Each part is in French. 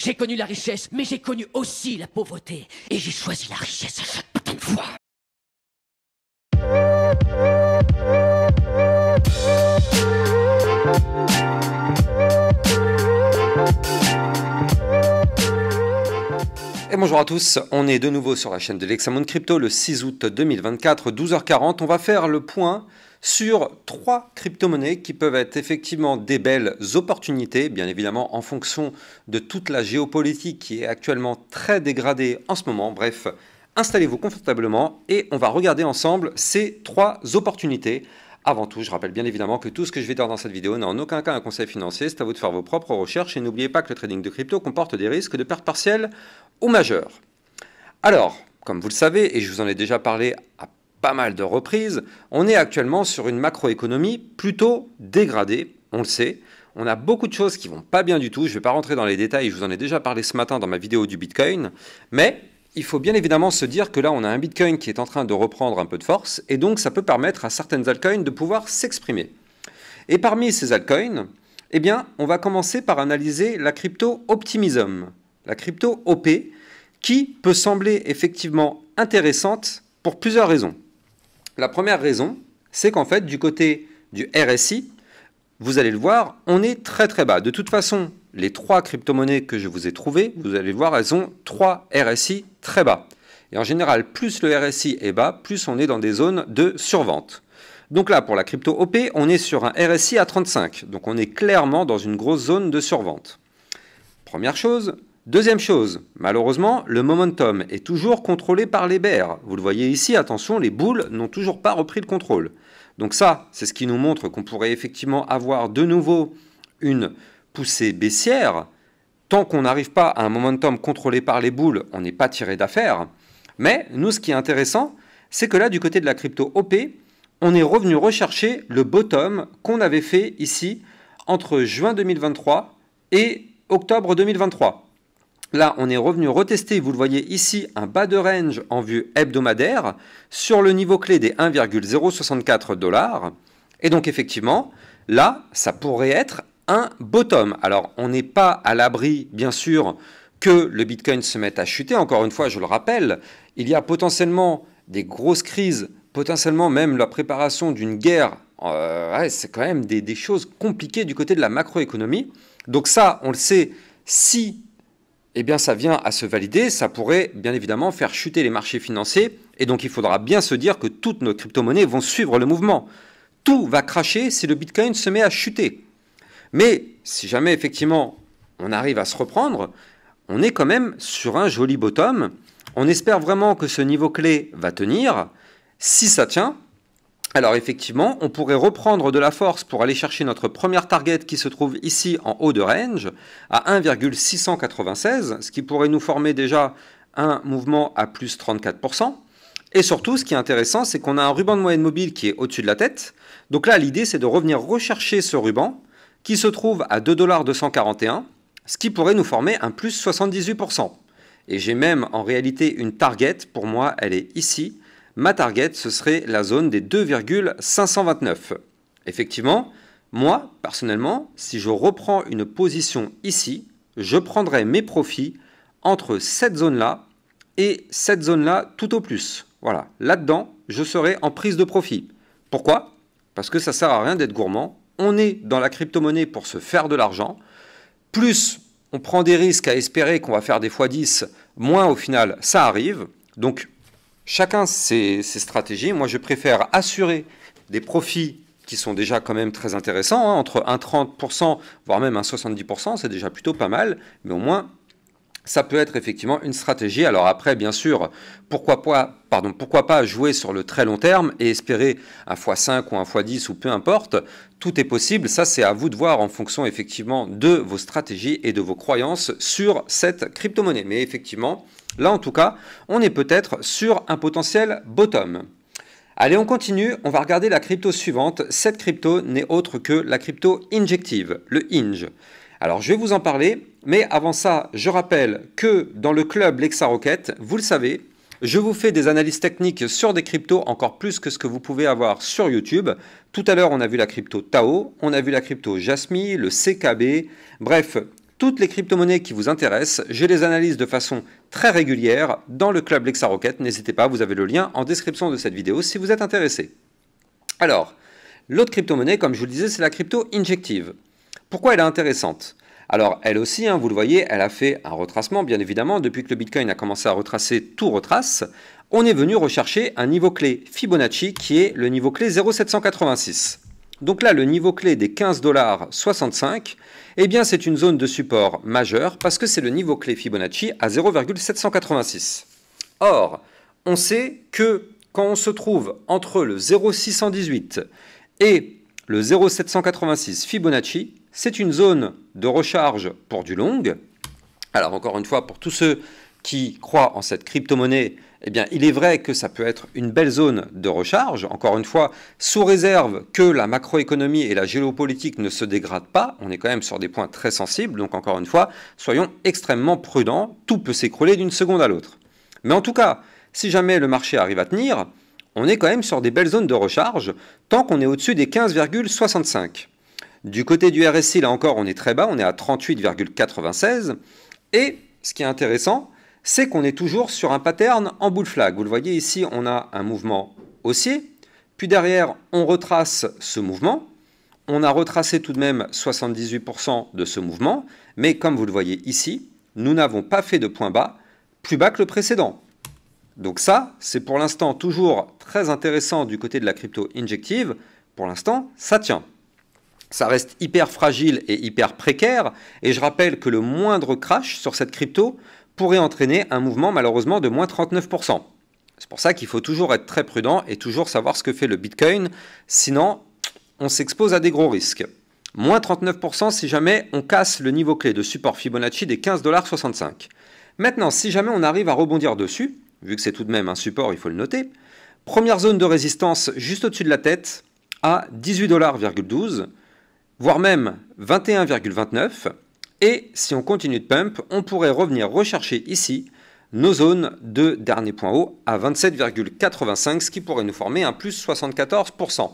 J'ai connu la richesse, mais j'ai connu aussi la pauvreté. Et j'ai choisi la richesse à chaque putain de fois. Et bonjour à tous, on est de nouveau sur la chaîne de Lexamoon Crypto le 6 août 2024, 12h40. On va faire le point sur 3 crypto-monnaies qui peuvent être effectivement des belles opportunités, bien évidemment en fonction de toute la géopolitique qui est actuellement très dégradée en ce moment. Bref, installez-vous confortablement et on va regarder ensemble ces 3 opportunités. Avant tout, je rappelle bien évidemment que tout ce que je vais dire dans cette vidéo n'est en aucun cas un conseil financier, c'est à vous de faire vos propres recherches et n'oubliez pas que le trading de crypto comporte des risques de pertes partielles ou majeures. Alors, comme vous le savez, et je vous en ai déjà parlé à pas mal de reprises, on est actuellement sur une macroéconomie plutôt dégradée, on le sait. On a beaucoup de choses qui vont pas bien du tout, je ne vais pas rentrer dans les détails, je vous en ai déjà parlé ce matin dans ma vidéo du Bitcoin, mais il faut bien évidemment se dire que là, on a un Bitcoin qui est en train de reprendre un peu de force, et donc ça peut permettre à certaines altcoins de pouvoir s'exprimer. Et parmi ces altcoins, eh bien, on va commencer par analyser la crypto Optimism, la crypto OP, qui peut sembler effectivement intéressante pour plusieurs raisons. La première raison, c'est qu'en fait, du côté du RSI, vous allez le voir, on est très très bas. De toute façon, les 3 crypto-monnaies que je vous ai trouvées, vous allez le voir, elles ont 3 RSI très bas. Et en général, plus le RSI est bas, plus on est dans des zones de survente. Donc là, pour la crypto OP, on est sur un RSI à 35. Donc on est clairement dans une grosse zone de survente. Première chose. Deuxième chose, malheureusement, le momentum est toujours contrôlé par les bears. Vous le voyez ici, attention, les bulls n'ont toujours pas repris le contrôle. Donc ça, c'est ce qui nous montre qu'on pourrait effectivement avoir de nouveau une poussée baissière. Tant qu'on n'arrive pas à un momentum contrôlé par les bulls, on n'est pas tiré d'affaire. Mais nous, ce qui est intéressant, c'est que là, du côté de la crypto OP, on est revenu rechercher le bottom qu'on avait fait ici entre juin 2023 et octobre 2023. Là, on est revenu retester, vous le voyez ici, un bas de range en vue hebdomadaire sur le niveau clé des 1,064 $. Et donc, effectivement, là, ça pourrait être un bottom. Alors, on n'est pas à l'abri, bien sûr, que le Bitcoin se mette à chuter. Encore une fois, je le rappelle, il y a potentiellement des grosses crises, potentiellement même la préparation d'une guerre. C'est quand même des choses compliquées du côté de la macroéconomie. Donc ça, on le sait, si eh bien, ça vient à se valider, ça pourrait bien évidemment faire chuter les marchés financiers. Et donc, il faudra bien se dire que toutes nos crypto-monnaies vont suivre le mouvement. Tout va cracher si le Bitcoin se met à chuter. Mais si jamais, effectivement, on arrive à se reprendre, on est quand même sur un joli bottom. On espère vraiment que ce niveau clé va tenir. Si ça tient, alors effectivement, on pourrait reprendre de la force pour aller chercher notre première target qui se trouve ici en haut de range à 1,696, ce qui pourrait nous former déjà un mouvement à plus 34%. Et surtout, ce qui est intéressant, c'est qu'on a un ruban de moyenne mobile qui est au-dessus de la tête. Donc là, l'idée, c'est de revenir rechercher ce ruban qui se trouve à 2,241 $, ce qui pourrait nous former un plus 78%. Et j'ai même en réalité une target, pour moi, elle est ici. Ma target, ce serait la zone des 2,529. Effectivement, moi, personnellement, si je reprends une position ici, je prendrai mes profits entre cette zone-là et cette zone-là tout au plus. Voilà, là-dedans, je serai en prise de profit. Pourquoi? Parce que ça ne sert à rien d'être gourmand. On est dans la crypto-monnaie pour se faire de l'argent. Plus on prend des risques à espérer qu'on va faire des x10, moins au final, ça arrive. Donc, chacun ses stratégies. Moi, je préfère assurer des profits qui sont déjà quand même très intéressants, hein, entre un 30%, voire même un 70%, c'est déjà plutôt pas mal, mais au moins, ça peut être effectivement une stratégie. Alors après, bien sûr, pourquoi pas jouer sur le très long terme et espérer un x5 ou un x10 ou peu importe, tout est possible. Ça, c'est à vous de voir en fonction effectivement de vos stratégies et de vos croyances sur cette crypto-monnaie. Mais effectivement, là, en tout cas, on est peut-être sur un potentiel bottom. Allez, on continue. On va regarder la crypto suivante. Cette crypto n'est autre que la crypto injective, le Inj. Alors, je vais vous en parler. Mais avant ça, je rappelle que dans le club LexaRocket, vous le savez, je vous fais des analyses techniques sur des cryptos encore plus que ce que vous pouvez avoir sur YouTube. Tout à l'heure, on a vu la crypto Tao, on a vu la crypto Jasmy, le CKB. Bref, toutes les crypto-monnaies qui vous intéressent, je les analyse de façon très régulière dans le club Lexa Rocket. N'hésitez pas, vous avez le lien en description de cette vidéo si vous êtes intéressé. Alors, l'autre crypto-monnaie, comme je vous le disais, c'est la crypto Injective. Pourquoi elle est intéressante? Alors, elle aussi, vous le voyez, elle a fait un retracement, bien évidemment. Depuis que le Bitcoin a commencé à retracer, tout retrace. On est venu rechercher un niveau clé Fibonacci qui est le niveau clé 0,786. Donc là, le niveau clé des 15,65 $, eh bien, c'est une zone de support majeure parce que c'est le niveau clé Fibonacci à 0,786. Or, on sait que quand on se trouve entre le 0,618 et le 0,786 Fibonacci, c'est une zone de recharge pour du long. Alors, encore une fois, pour tous ceux qui croient en cette crypto-monnaie, eh bien, il est vrai que ça peut être une belle zone de recharge. Encore une fois, sous réserve que la macroéconomie et la géopolitique ne se dégradent pas. On est quand même sur des points très sensibles. Donc, encore une fois, soyons extrêmement prudents. Tout peut s'écrouler d'une seconde à l'autre. Mais en tout cas, si jamais le marché arrive à tenir, on est quand même sur des belles zones de recharge tant qu'on est au-dessus des 15,65. Du côté du RSI, là encore, on est très bas. On est à 38,96. Et ce qui est intéressant, c'est qu'on est toujours sur un pattern en bull flag. Vous le voyez ici, on a un mouvement haussier, puis derrière, on retrace ce mouvement. On a retracé tout de même 78% de ce mouvement, mais comme vous le voyez ici, nous n'avons pas fait de point bas plus bas que le précédent. Donc ça, c'est pour l'instant toujours très intéressant du côté de la crypto Injective. Pour l'instant, ça tient. Ça reste hyper fragile et hyper précaire, et je rappelle que le moindre crash sur cette crypto pourrait entraîner un mouvement malheureusement de moins 39%. C'est pour ça qu'il faut toujours être très prudent et toujours savoir ce que fait le Bitcoin, sinon on s'expose à des gros risques. Moins 39% si jamais on casse le niveau clé de support Fibonacci des 15,65 $. Maintenant, si jamais on arrive à rebondir dessus, vu que c'est tout de même un support, il faut le noter, première zone de résistance juste au-dessus de la tête à 18,12 $, voire même 21,29 $. Et si on continue de pump, on pourrait revenir rechercher ici nos zones de dernier point haut à 27,85, ce qui pourrait nous former un plus 74%.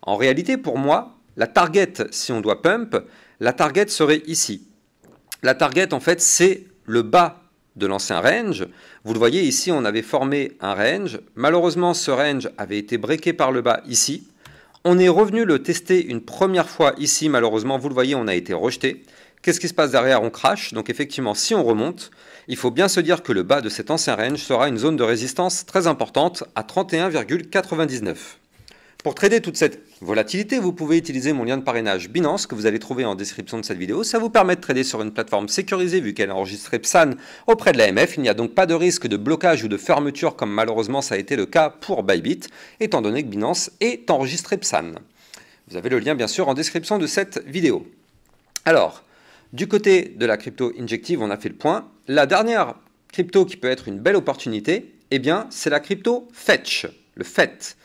En réalité, pour moi, la target, si on doit pump, la target serait ici. La target, en fait, c'est le bas de l'ancien range. Vous le voyez ici, on avait formé un range. Malheureusement, ce range avait été breaké par le bas ici. On est revenu le tester une première fois ici. Malheureusement, vous le voyez, on a été rejeté. Qu'est-ce qui se passe derrière? On crash. Donc effectivement, si on remonte, il faut bien se dire que le bas de cet ancien range sera une zone de résistance très importante à 31,99. Pour trader toute cette volatilité, vous pouvez utiliser mon lien de parrainage Binance que vous allez trouver en description de cette vidéo. Ça vous permet de trader sur une plateforme sécurisée vu qu'elle est enregistrée PSAN auprès de l'AMF. Il n'y a donc pas de risque de blocage ou de fermeture comme malheureusement ça a été le cas pour Bybit, étant donné que Binance est enregistrée PSAN. Vous avez le lien bien sûr en description de cette vidéo. Alors, du côté de la crypto Injective, on a fait le point. La dernière crypto qui peut être une belle opportunité, eh bien, c'est la crypto Fetch, le FET.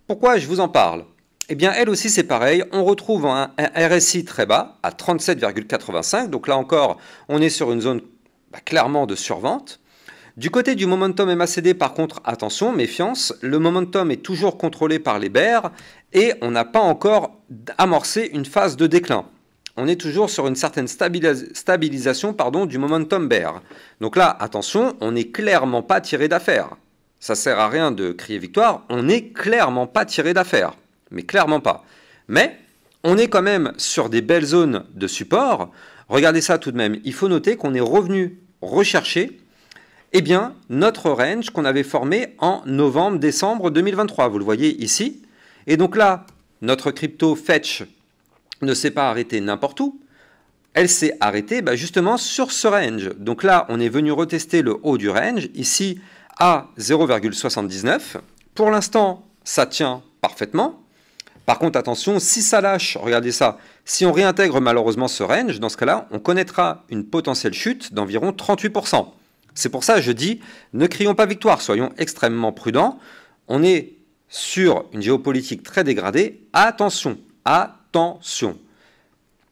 Pourquoi je vous en parle? Eh bien, elle aussi, c'est pareil. On retrouve un RSI très bas, à 37,85. Donc là encore, on est sur une zone clairement de survente. Du côté du momentum MACD, par contre, attention, méfiance. Le momentum est toujours contrôlé par les bears et on n'a pas encore amorcé une phase de déclin. On est toujours sur une certaine stabilisation du momentum bear. Donc là, attention, on n'est clairement pas tiré d'affaire. Ça sert à rien de crier victoire, on n'est clairement pas tiré d'affaire. Mais clairement pas. Mais on est quand même sur des belles zones de support. Regardez ça tout de même. Il faut noter qu'on est revenu rechercher notre range qu'on avait formé en novembre-décembre 2023. Vous le voyez ici. Et donc là, notre crypto Fetch ne s'est pas arrêtée n'importe où. Elle s'est arrêtée justement sur ce range. Donc là, on est venu retester le haut du range, ici à 0,79. Pour l'instant, ça tient parfaitement. Par contre, attention, si ça lâche, regardez ça, si on réintègre malheureusement ce range, dans ce cas-là, on connaîtra une potentielle chute d'environ 38%. C'est pour ça que je dis, ne crions pas victoire, soyons extrêmement prudents. On est sur une géopolitique très dégradée. Attention, attention.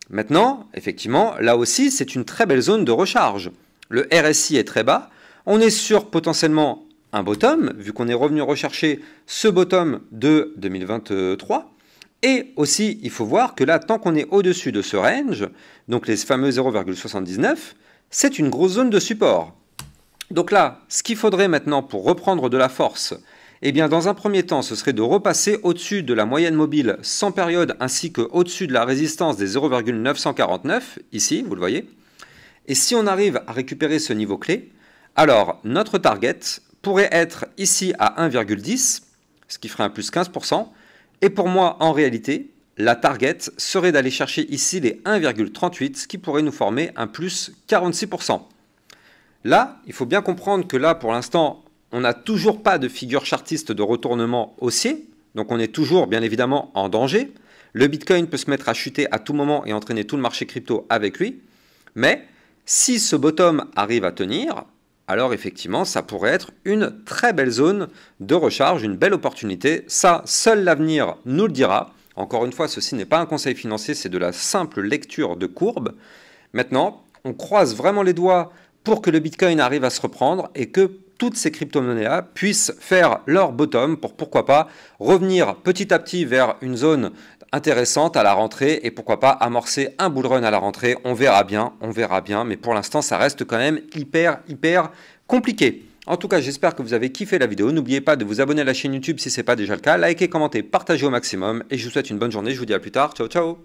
Maintenant, effectivement, là aussi, c'est une très belle zone de recharge. Le RSI est très bas. On est sur potentiellement un bottom, vu qu'on est revenu rechercher ce bottom de 2023. Et aussi, il faut voir que là, tant qu'on est au-dessus de ce range, donc les fameux 0,79, c'est une grosse zone de support. Donc là, ce qu'il faudrait maintenant pour reprendre de la force, eh bien dans un premier temps, ce serait de repasser au-dessus de la moyenne mobile sans période ainsi qu'au-dessus de la résistance des 0,949, ici, vous le voyez. Et si on arrive à récupérer ce niveau clé, alors notre target pourrait être ici à 1,10, ce qui ferait un plus 15%. Et pour moi, en réalité, la target serait d'aller chercher ici les 1,38, ce qui pourrait nous former un plus 46%. Là, il faut bien comprendre que là, pour l'instant, on n'a toujours pas de figure chartiste de retournement haussier, donc on est toujours, bien évidemment, en danger. Le Bitcoin peut se mettre à chuter à tout moment et entraîner tout le marché crypto avec lui. Mais si ce bottom arrive à tenir, alors effectivement, ça pourrait être une très belle zone de recharge, une belle opportunité. Ça, seul l'avenir nous le dira. Encore une fois, ceci n'est pas un conseil financier, c'est de la simple lecture de courbe. Maintenant, on croise vraiment les doigts pour que le Bitcoin arrive à se reprendre et que toutes ces crypto-monnaies-là puissent faire leur bottom pour, pourquoi pas, revenir petit à petit vers une zone intéressante à la rentrée et pourquoi pas amorcer un bull run à la rentrée. On verra bien, mais pour l'instant, ça reste quand même hyper compliqué. En tout cas, j'espère que vous avez kiffé la vidéo. N'oubliez pas de vous abonner à la chaîne YouTube si ce n'est pas déjà le cas. Likez, commentez, partagez au maximum et je vous souhaite une bonne journée. Je vous dis à plus tard. Ciao, ciao.